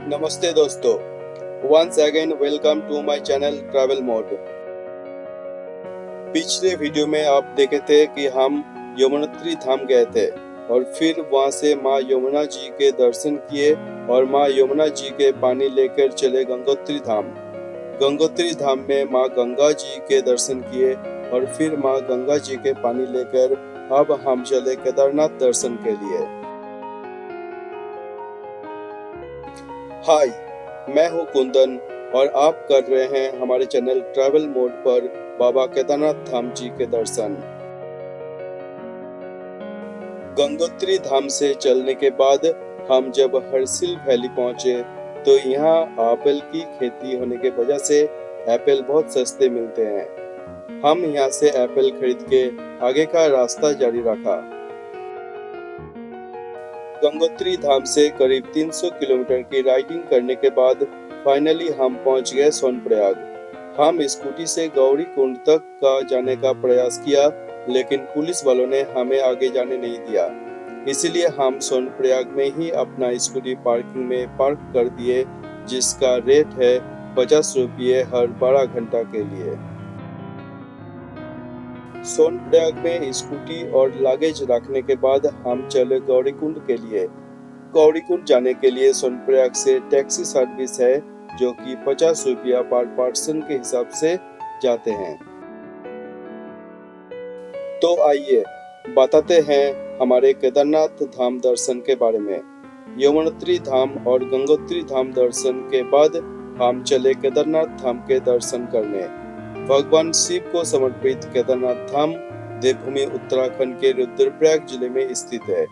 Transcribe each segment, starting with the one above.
नमस्ते दोस्तों, once again welcome to my channel travel mode. पिछले वीडियो में आप देखे थे कि हम यमुनोत्री धाम गए थे और फिर वहां से माँ यमुना जी के दर्शन किए और माँ यमुना जी के पानी लेकर चले गंगोत्री धाम। गंगोत्री धाम में माँ गंगा जी के दर्शन किए और फिर माँ गंगा जी के पानी लेकर अब हम चले केदारनाथ दर्शन के लिए। हाय, मैं हूँ कुंदन और आप कर रहे हैं हमारे चैनल ट्रैवल मोड पर बाबा केदारनाथ धाम जी के दर्शन। गंगोत्री धाम से चलने के बाद हम जब हर्सिल वैली पहुंचे तो यहाँ एप्पल की खेती होने के वजह से एप्पल बहुत सस्ते मिलते हैं। हम यहाँ से एप्पल खरीद के आगे का रास्ता जारी रखा। गंगोत्री धाम से करीब 300 किलोमीटर की राइडिंग करने के बाद फाइनली हम पहुंच गए सोनप्रयाग। हम स्कूटी से गौरी कुंड तक का जाने का प्रयास किया, लेकिन पुलिस वालों ने हमें आगे जाने नहीं दिया। इसलिए हम सोनप्रयाग में ही अपना स्कूटी पार्किंग में पार्क कर दिए, जिसका रेट है 50 रुपये हर 12 घंटा के लिए। सोनप्रयाग में स्कूटी और लगेज रखने के बाद हम चले गौरीकुंड के लिए। गौरीकुंड जाने के लिए सोनप्रयाग से टैक्सी सर्विस है, जो कि 50 रुपया पर पर्सन के हिसाब से जाते हैं। तो आइए बताते हैं हमारे केदारनाथ धाम दर्शन के बारे में। यमुनोत्री धाम और गंगोत्री धाम दर्शन के बाद हम चले केदारनाथ धाम के दर्शन करने। भगवान शिव को समर्पित केदारनाथ धाम देवभूमि उत्तराखंड के रुद्रप्रयाग जिले में स्थित है।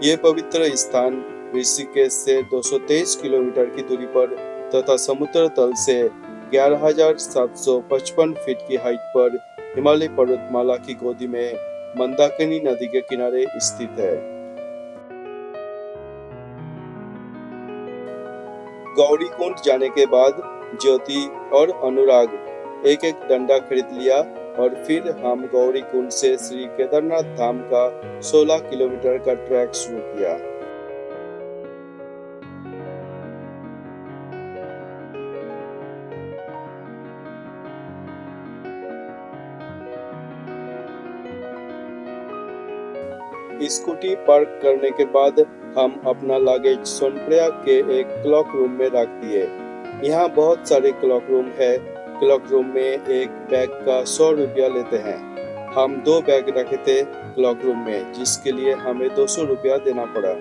ये पवित्र स्थान ऋषिकेश से 223 किलोमीटर की दूरी पर तथा समुद्र तल से 11,755 फीट की हाइट पर हिमालय पर्वतमाला की गोदी में मंदाकिनी नदी के किनारे स्थित है। गौरीकुंड जाने के बाद ज्योति और अनुराग एक एक डंडा खरीद लिया और फिर हम गौरीकुंड से श्री केदारनाथ धाम का 16 किलोमीटर का ट्रैक शुरू किया। स्कूटी पार्क करने के बाद हम अपना लगेज सोनप्रयाग के एक क्लॉक रूम में रख दिए। यहाँ बहुत सारे क्लॉक रूम है। क्लॉक रूम में एक बैग का 100 रुपया लेते हैं। हम 2 बैग रखे थे क्लॉक रूम में, जिसके लिए हमें 200 रुपया देना पड़ा।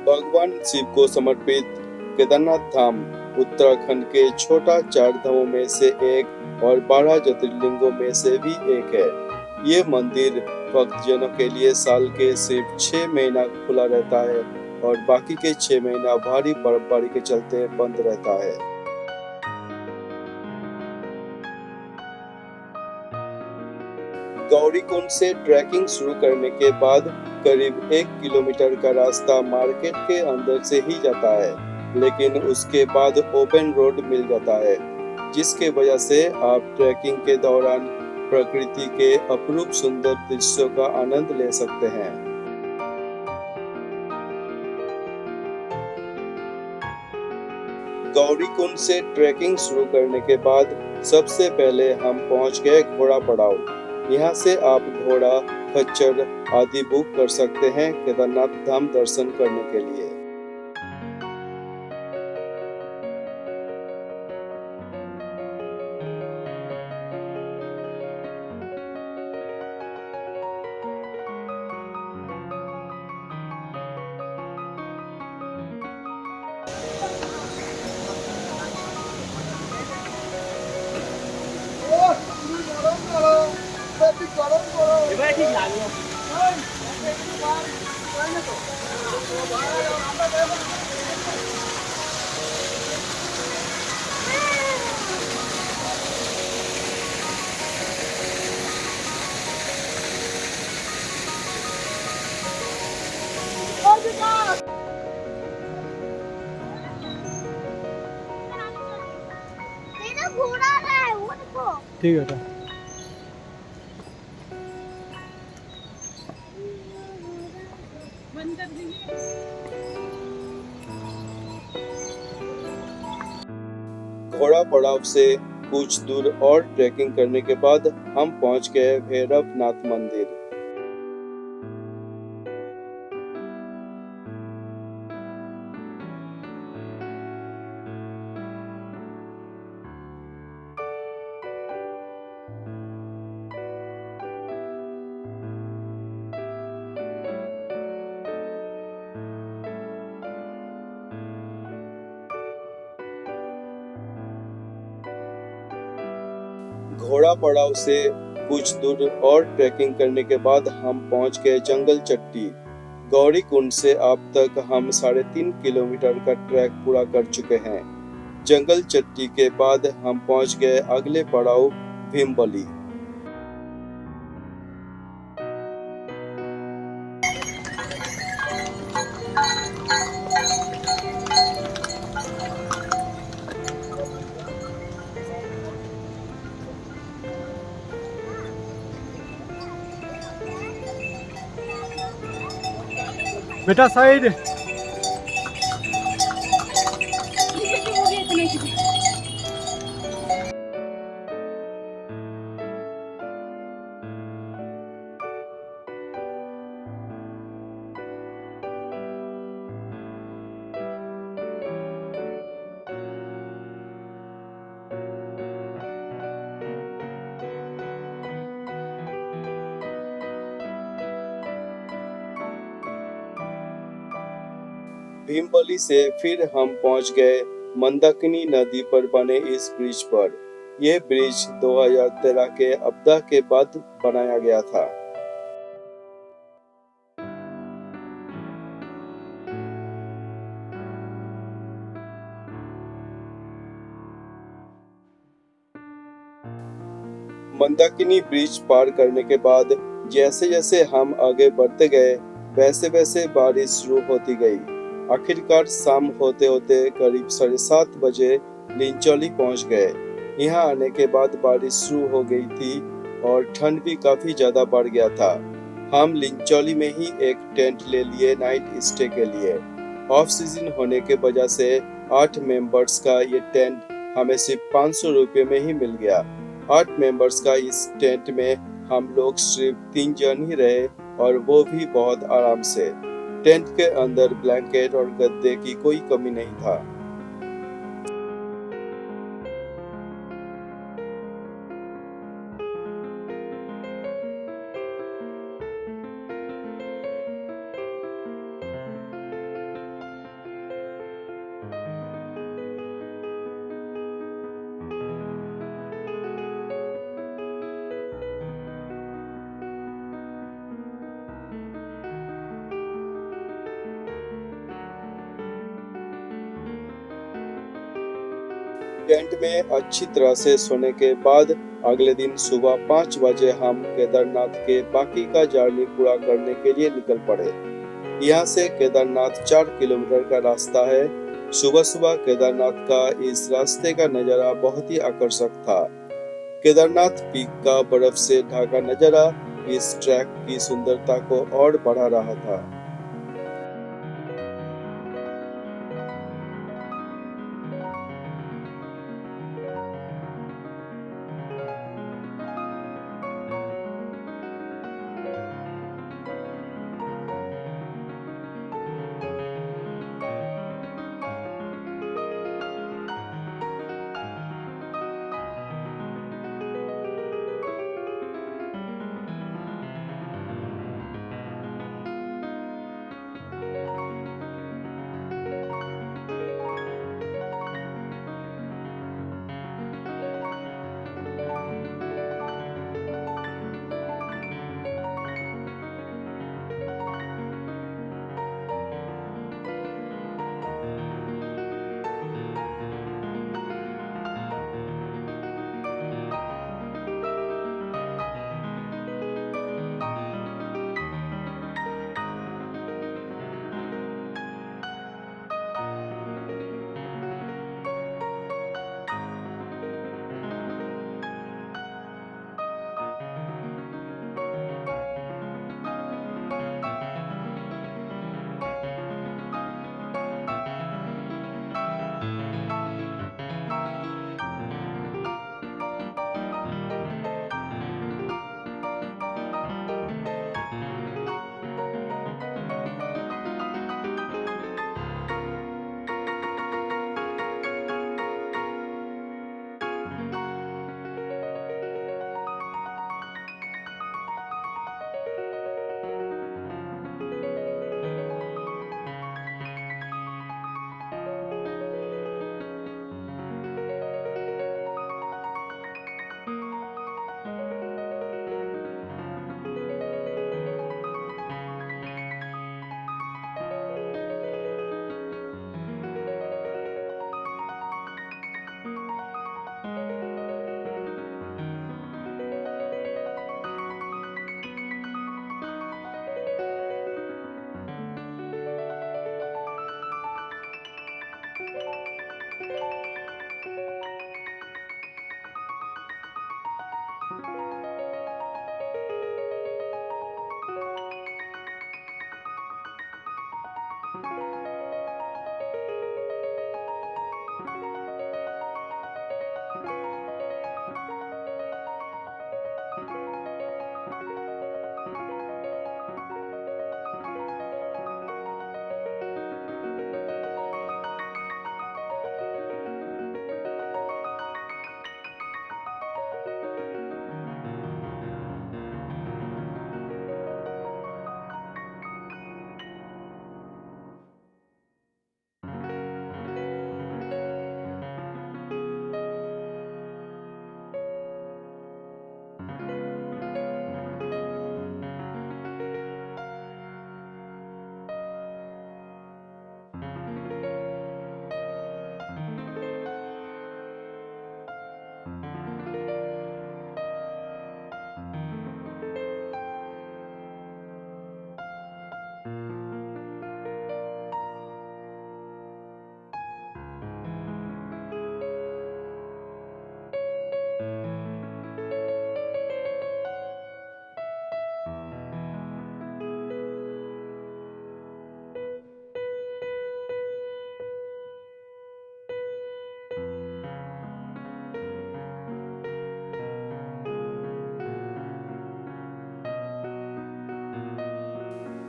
भगवान शिव को समर्पित केदारनाथ धाम उत्तराखंड के छोटा 4 धामों में से एक और 12 ज्योतिर्लिंगों में से भी एक है। ये मंदिर भक्तजनों के लिए साल के सिर्फ 6 महीना खुला रहता है और बाकी के 6 महीना भारी बर्फबारी के चलते बंद रहता है। गौरीकुंड से ट्रैकिंग शुरू करने के बाद करीब 1 किलोमीटर का रास्ता मार्केट के अंदर से ही जाता है, लेकिन उसके बाद ओपन रोड मिल जाता है, जिसके वजह से आप ट्रैकिंग के दौरान प्रकृति के अपूर्व सुंदर दृश्यों का आनंद ले सकते हैं। गौरीकुंड से ट्रैकिंग शुरू करने के बाद सबसे पहले हम पहुंच गए घोड़ा पड़ाव। यहाँ से आप घोड़ा, खच्चर आदि बुक कर सकते हैं केदारनाथ धाम दर्शन करने के लिए। घोड़ा है वो देखो। ठीक है बेटा। बंद कर दीजिए। घोड़ा पड़ाव से कुछ दूर और ट्रैकिंग करने के बाद हम पहुंच गए भैरवनाथ मंदिर। घोड़ा पड़ाव से कुछ दूर और ट्रैकिंग करने के बाद हम पहुंच गए जंगल चट्टी। गौरी कुंड से अब तक हम 3.5 किलोमीटर का ट्रैक पूरा कर चुके हैं। जंगल चट्टी के बाद हम पहुंच गए अगले पड़ाव भीमबली। बेटा साइड। भीमबली से फिर हम पहुंच गए मंदाकिनी नदी पर बने इस ब्रिज पर। यह ब्रिज 2013 के आपदा के बाद बनाया गया था। मंदाकिनी ब्रिज पार करने के बाद जैसे जैसे हम आगे बढ़ते गए वैसे वैसे बारिश शुरू होती गई। आखिरकार शाम होते होते करीब 7:30 बजे लिंचौली पहुंच गए। यहाँ आने के बाद बारिश शुरू हो गई थी और ठंड भी काफी ज्यादा बढ़ गया था। हम लिंचौली में ही एक टेंट ले लिए नाइट स्टे के लिए। ऑफ सीजन होने के वजह से 8 मेंबर्स का ये टेंट हमें सिर्फ 500 रुपये में ही मिल गया। 8 मेंबर्स का इस टेंट में हम लोग सिर्फ 3 जन ही रहे और वो भी बहुत आराम से। टेंट के अंदर ब्लैंकेट और गद्दे की कोई कमी नहीं था। टेंट में अच्छी तरह से सोने के बाद अगले दिन सुबह 5 बजे हम केदारनाथ के बाकी का जर्नी पूरा करने के लिए निकल पड़े। यहाँ से केदारनाथ 4 किलोमीटर का रास्ता है। सुबह सुबह केदारनाथ का इस रास्ते का नजारा बहुत ही आकर्षक था। केदारनाथ पीक का बर्फ से ढका नजारा इस ट्रैक की सुंदरता को और बढ़ा रहा था।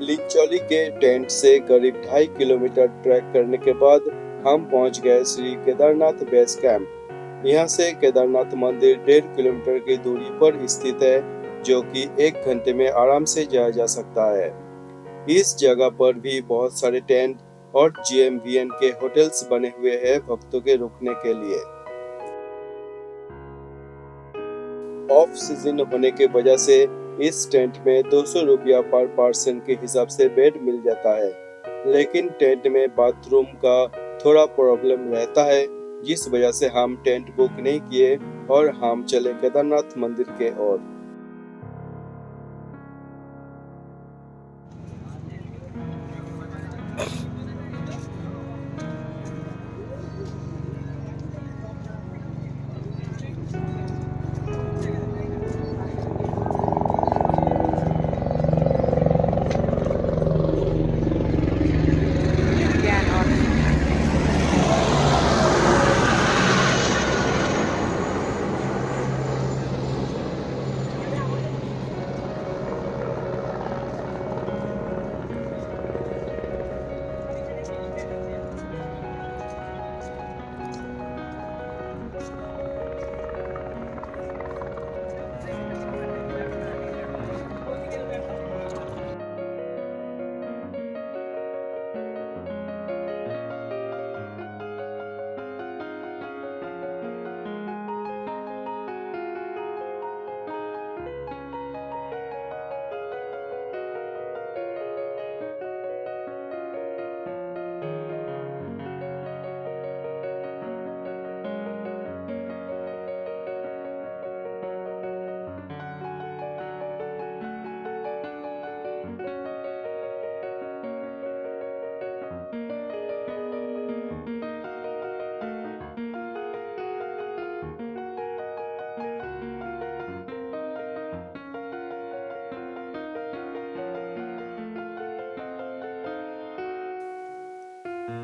लिंचौली के टेंट से करीब 2.5 किलोमीटर ट्रैक करने के बाद हम पहुंच गए श्री केदारनाथ बेस कैंप। यहाँ से केदारनाथ मंदिर 1.5 किलोमीटर की दूरी पर स्थित है, जो कि 1 घंटे में आराम से जाया जा सकता है। इस जगह पर भी बहुत सारे टेंट और GMVN के होटल्स बने हुए हैं भक्तों के रुकने के लिए। ऑफ सीजन होने के वजह से इस टेंट में 200 रुपया पर पर्सन के हिसाब से बेड मिल जाता है, लेकिन टेंट में बाथरूम का थोड़ा प्रॉब्लम रहता है, जिस वजह से हम टेंट बुक नहीं किए और हम चले केदारनाथ मंदिर के ओर।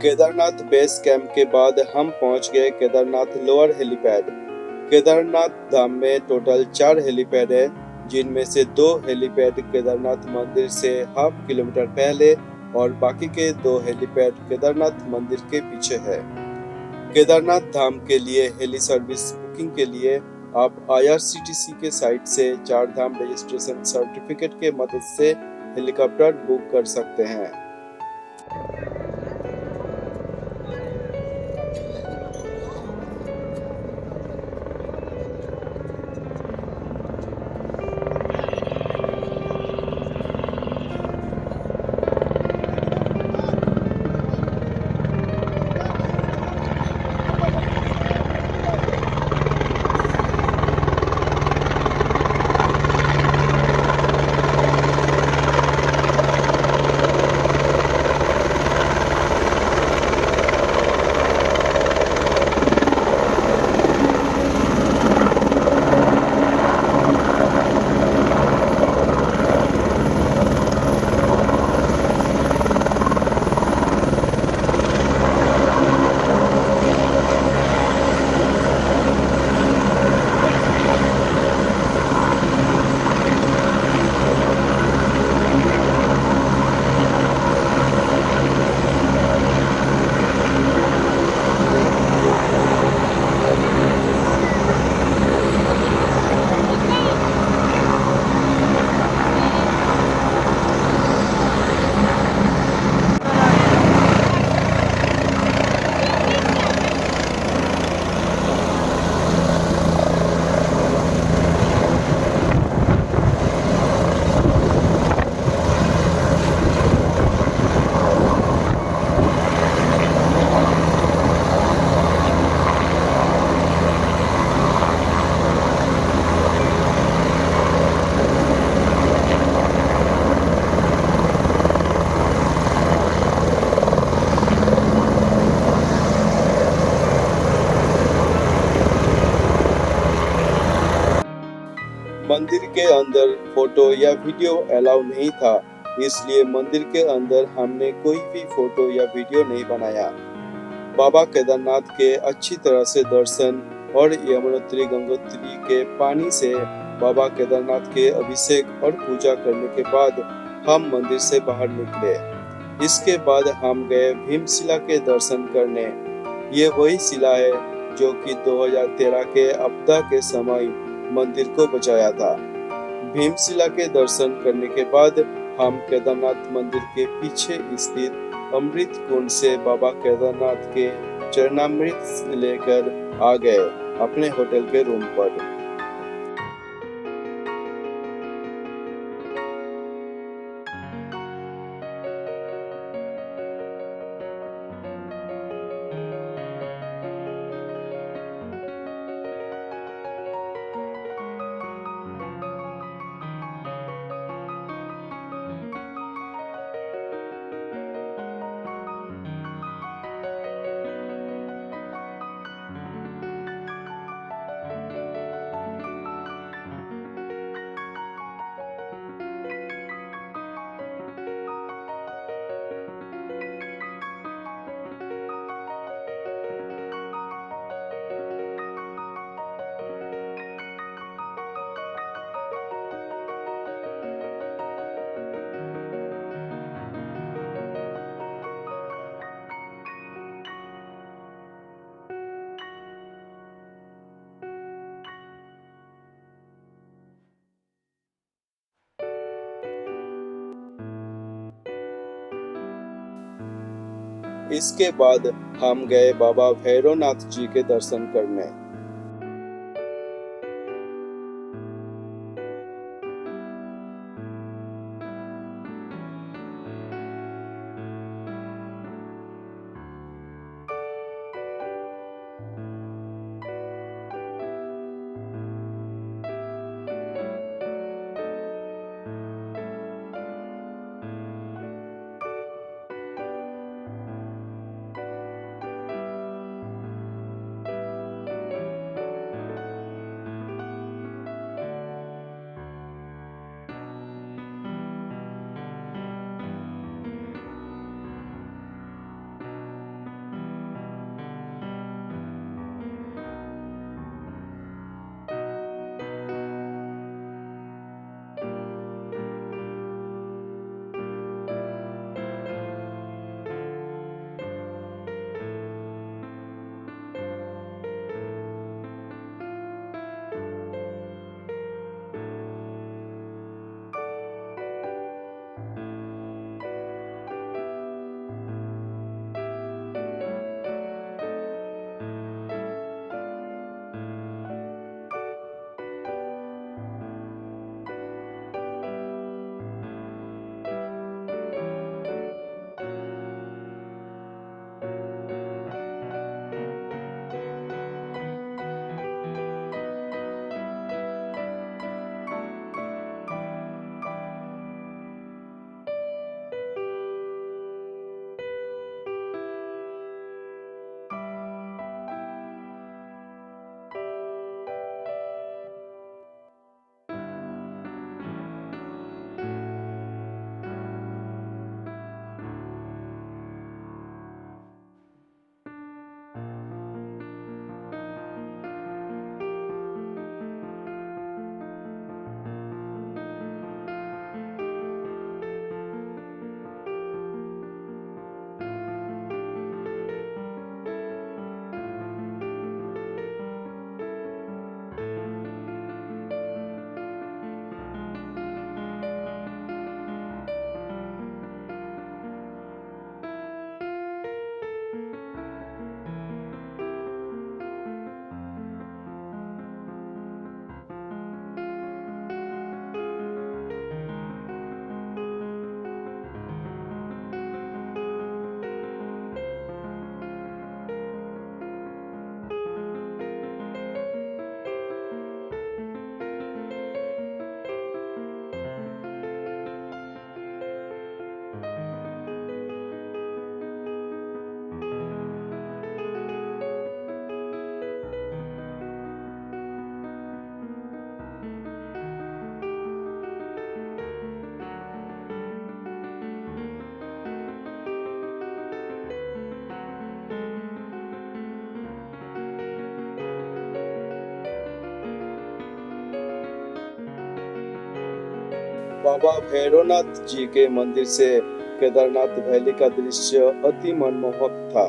केदारनाथ बेस कैंप के बाद हम पहुंच गए केदारनाथ लोअर हेलीपैड। केदारनाथ धाम में टोटल 4 हेलीपैड है, जिनमें से 2 हेलीपैड केदारनाथ मंदिर से 1/2 किलोमीटर पहले और बाकी के 2 हेलीपैड केदारनाथ मंदिर के पीछे है। केदारनाथ धाम के लिए हेली सर्विस बुकिंग के लिए आप IRCTC के साइट से 4 धाम रजिस्ट्रेशन सर्टिफिकेट के मदद से हेलीकॉप्टर बुक कर सकते हैं। मंदिर के अंदर फोटो या वीडियो अलाउ नहीं था, इसलिए मंदिर के अंदर हमने कोई भी फोटो या वीडियो नहीं बनाया। बाबा केदारनाथ के अच्छी तरह से दर्शन और यमुनोत्री गंगोत्री के पानी से बाबा केदारनाथ के अभिषेक और पूजा करने के बाद हम मंदिर से बाहर निकले। इसके बाद हम गए भीमशिला के दर्शन करने। ये वही शिला है जो कि 2013 के आपदा के समय मंदिर को बचाया था। भीमशिला के दर्शन करने के बाद हम केदारनाथ मंदिर के पीछे स्थित अमृत कुंड से बाबा केदारनाथ के चरणामृत लेकर आ गए अपने होटल के रूम पर। इसके बाद हम गए बाबा भैरवनाथ जी के दर्शन करने। बाबा भैरवनाथ जी के मंदिर से केदारनाथ वैली का दृश्य अति मनमोहक था।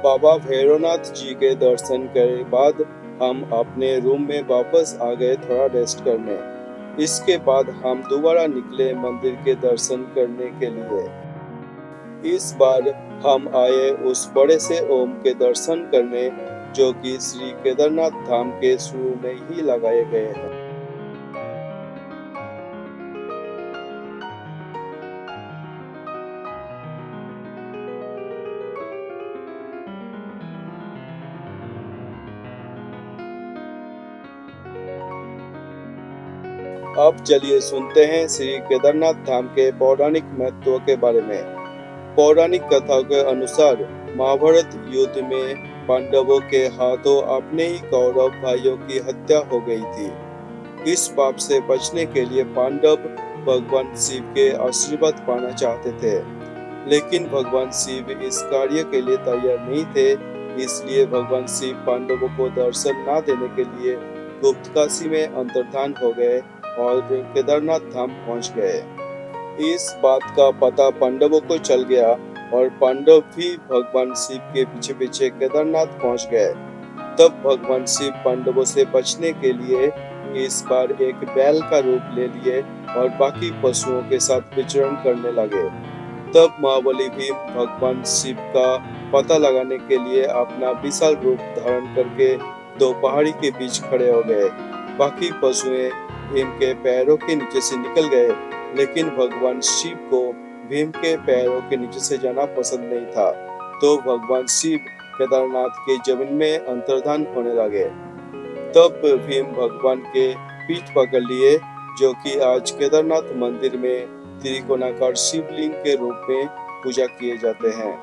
बाबा भैरवनाथ जी के दर्शन के बाद हम अपने रूम में वापस आ गए थोड़ा रेस्ट करने। इसके बाद हम दोबारा निकले मंदिर के दर्शन करने के लिए। इस बार हम आए उस बड़े से ओम के दर्शन करने जो कि श्री केदारनाथ धाम के शुरू में ही लगाए गए हैं। अब चलिए सुनते हैं श्री केदारनाथ धाम के पौराणिक महत्व के बारे में। पौराणिक कथा के अनुसार महाभारत युद्ध में पांडवों के हाथों अपने ही कौरव भाइयों की हत्या हो गई थी। इस पाप से बचने के लिए पांडव भगवान शिव के आशीर्वाद पाना चाहते थे, लेकिन भगवान शिव इस कार्य के लिए तैयार नहीं थे। इसलिए भगवान शिव पांडवों को दर्शन न देने के लिए गुप्तकाशी में अंतर्धान हो गए और केदारनाथ धाम पहुंच गए। इस बात का पता पांडवों को चल गया और पांडव भी भगवान शिव के पीछे पीछे केदारनाथ पहुंच गए। तब भगवान शिव पांडवों से बचने के लिए इस बार एक बैल का रूप ले लिए और बाकी पशुओं के साथ विचरण करने लगे। तब महाबली भीम भगवान शिव का पता लगाने के लिए अपना विशाल रूप धारण करके दो पहाड़ी के बीच खड़े हो गए। बाकी पशुएं भीम के पैरों के नीचे से निकल गए, लेकिन भगवान शिव को भीम के पैरों के नीचे से जाना पसंद नहीं था। तो भगवान शिव केदारनाथ के जमीन में अंतर्धान होने लगे। तब भीम भगवान के पीठ पकड़ लिए, जो कि आज केदारनाथ मंदिर में त्रिकोणाकार शिवलिंग के रूप में पूजा किए जाते हैं।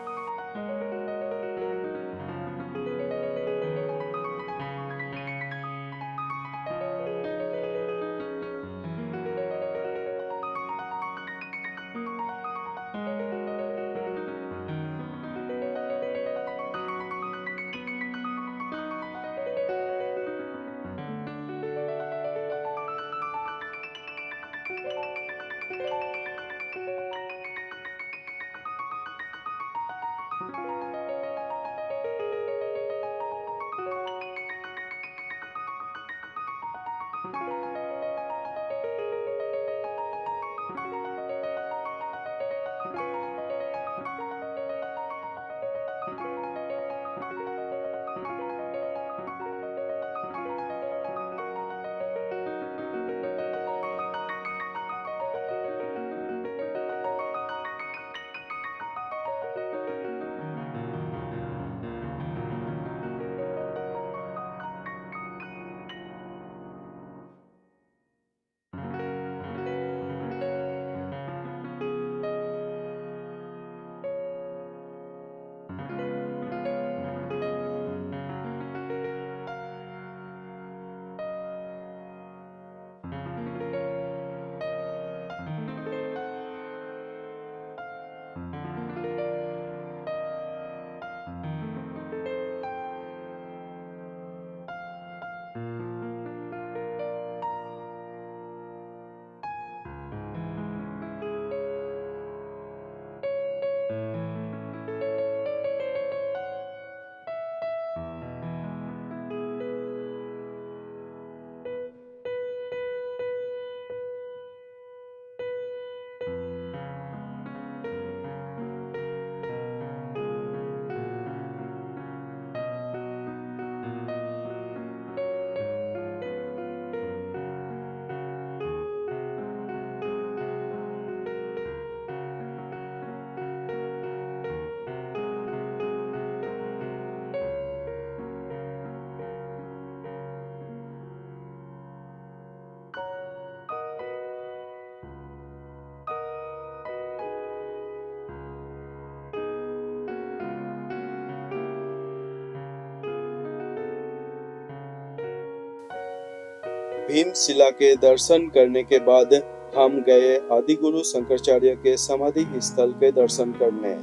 भीमशिला के दर्शन करने के बाद हम गए आदिगुरु शंकराचार्य के समाधि स्थल के दर्शन करने।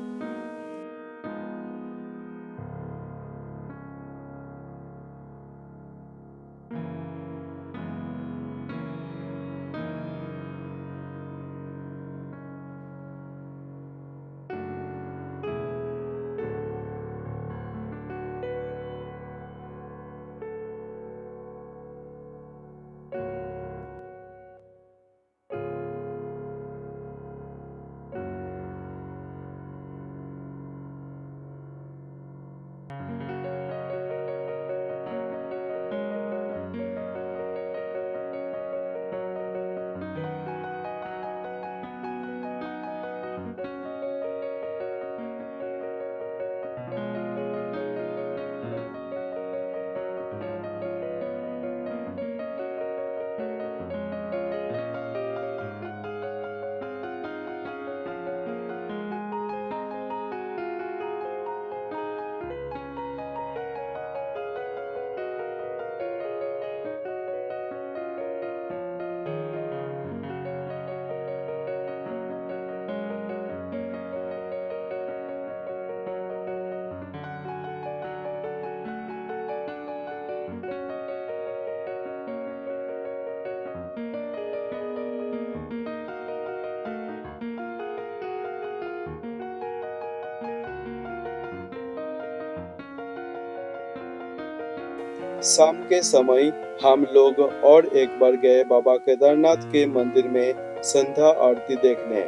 शाम के समय हम लोग और एक बार गए बाबा केदारनाथ के मंदिर में संध्या आरती देखने।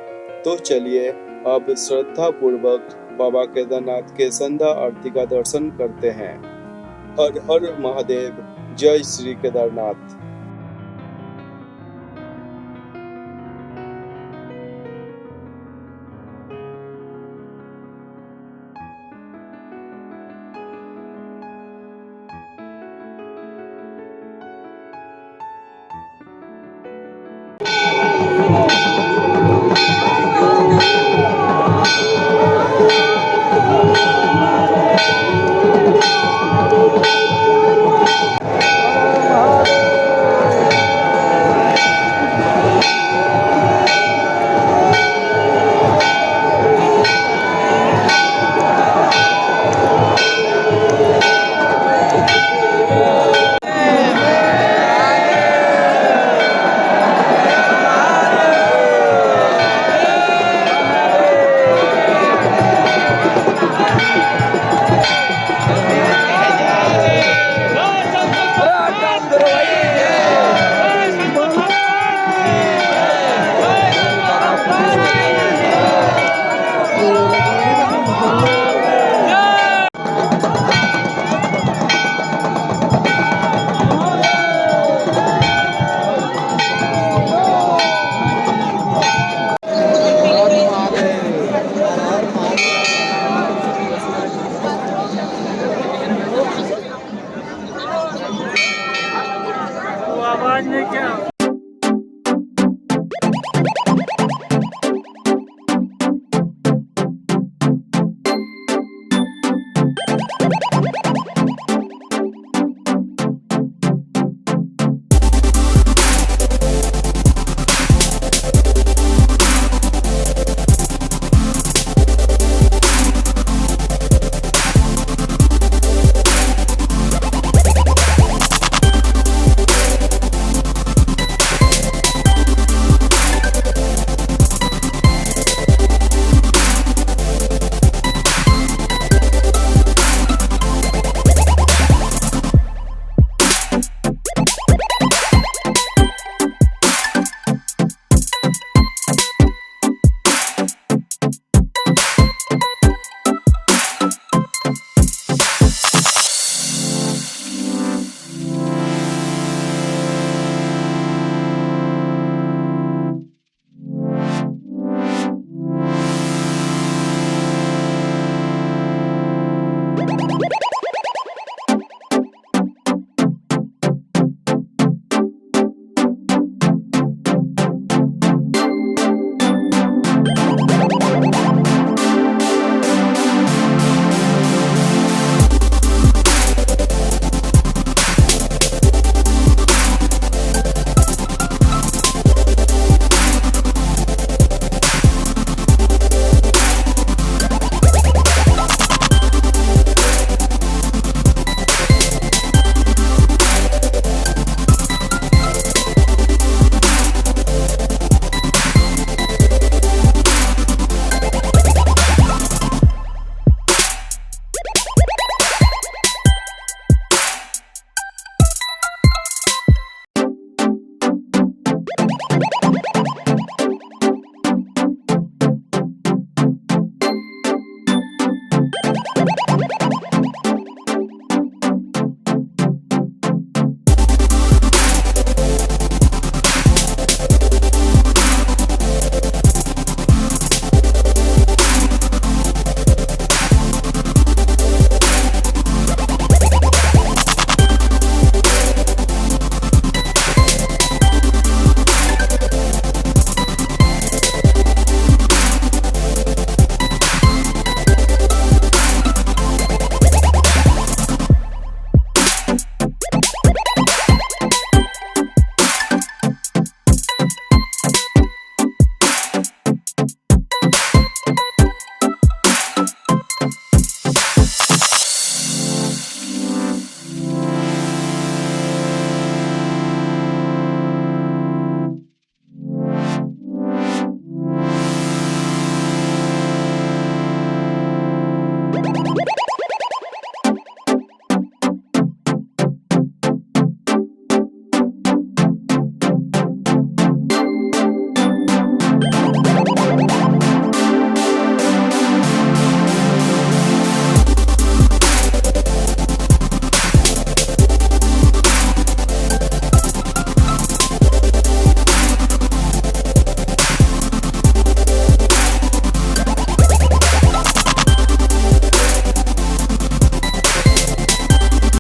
तो चलिए अब श्रद्धा पूर्वक बाबा केदारनाथ के संध्या आरती का दर्शन करते हैं। हर हर महादेव, जय श्री केदारनाथ।